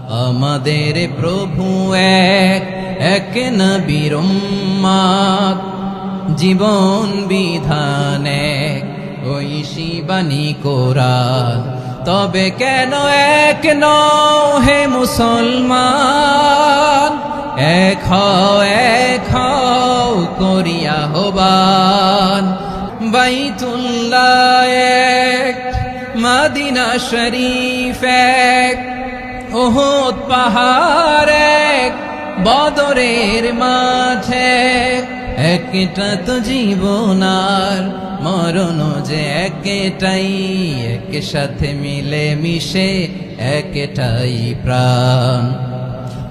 আমাদের প্রভু এক, এক নবীর উম্মত, জীবন বিধান এক, ঐশী বাণী কোরআন। তবে কেন এক নও হে মুসলমান? এক হও করিয়া আহ্বান। বাইতুল্লাহ এক, মদিনা শরীফ এক, উহুদ পাহাড় এক, বদরের মাঝে একটা তো জীবন আর মরণ যে একটাই, একসাথে মিলে মিশে একটাই প্রাণ।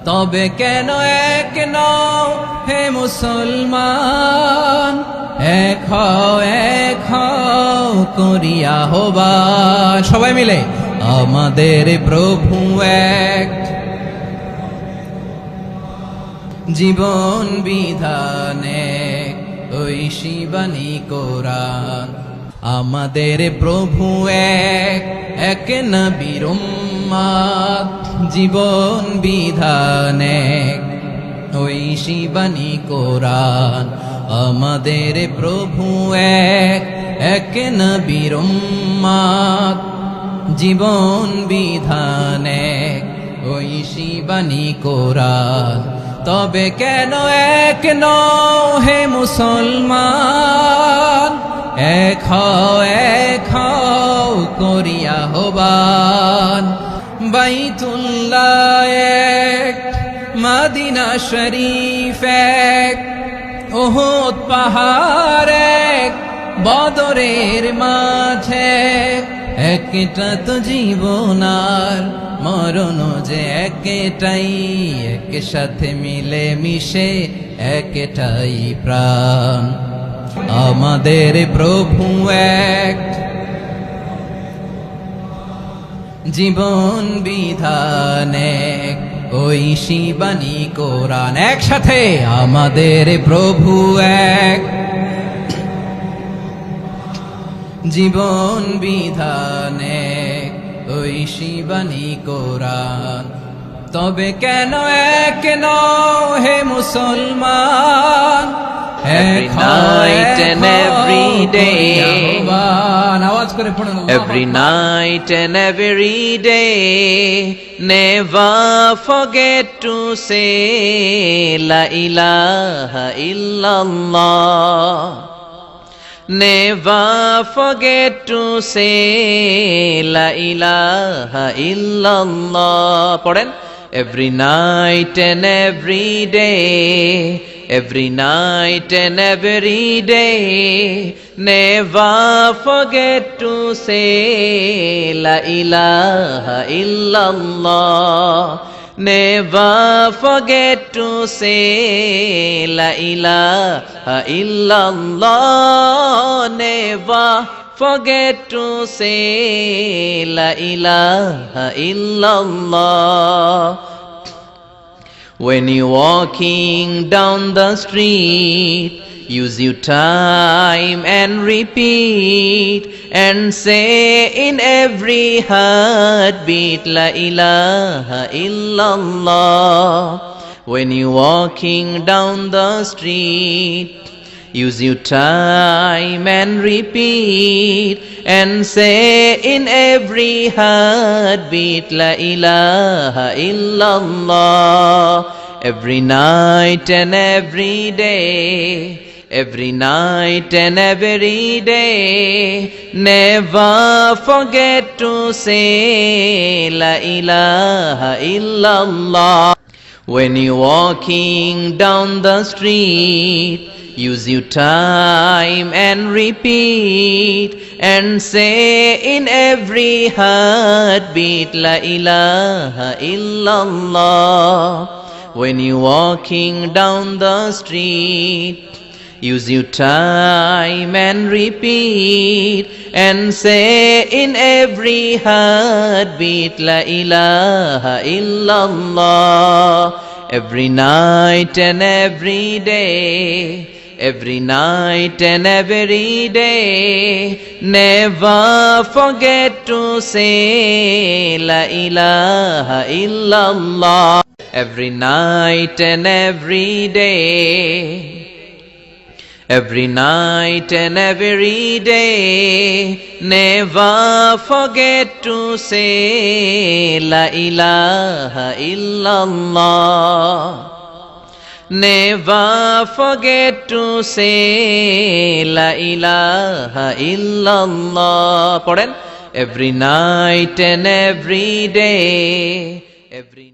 তবে কেন এক নও হে মুসলমান? এক হও করিয়া আহ্বান। সবাই মিলে আমাদের প্রভু এক, জীবন বিধান এক, ঐশী বাণী কোরআন। আমাদের প্রভু এক, এক নবীর উম্মত, জীবন বিধান এক, ঐশী বাণী কোরআন। আমাদের প্রভু এক, এক নবীর উম্মত, জীবন বিধান এক, ঐশী বাণী কোরআন। তবে কেন এক নও হে মুসলমান? এক হও করিয়া আহ্বান। বাইতুল্লাহ এক, মদিনা শরীফ এক, উহুদ পাহাড় এক, বদরের মাঝে একটা তো জীবন আর মরণ যে একটাই, একসাথে মিলে মিশে একটাই প্রাণ। আমাদের প্রভু এক, জীবন বিধান এক, ঐশী বাণী কোরআন। একসাথে আমাদের প্রভু এক, জীবন বিধান এক, ঐশী বাণী কোরআন। তবে কেন এক নও হে মুসলমান? Every night and every day, আওয়াজ করে পড়ুন। every night and every day, never forget to say La ilaha illallah. Never forget to say La ilaha illallah. পড়েন, every night and every day, every night and every day, never forget to say La ilaha illallah. Never forget to say La ilaha illallah. Never forget to say La ilaha illallah. When you're walking down the street, use your time and repeat and say in every heartbeat La ilaha illallah. When you're walking down the street, use your time and repeat and say in every heartbeat La ilaha illallah. Every night and every day, every night and every day, never forget to say La ilaha illallah. When you're walking down the street, use your time and repeat and say in every heartbeat La ilaha illallah. When you're walking down the street, use your time and repeat and say in every heartbeat La ilaha illallah. Every night and every day, every night and every day. Never forget to say La ilaha illallah. Every night and every day. Every night and every day, never forget to say La ilaha illallah. Never forget to say La ilaha illallah. Pardon? Every night and every day. Every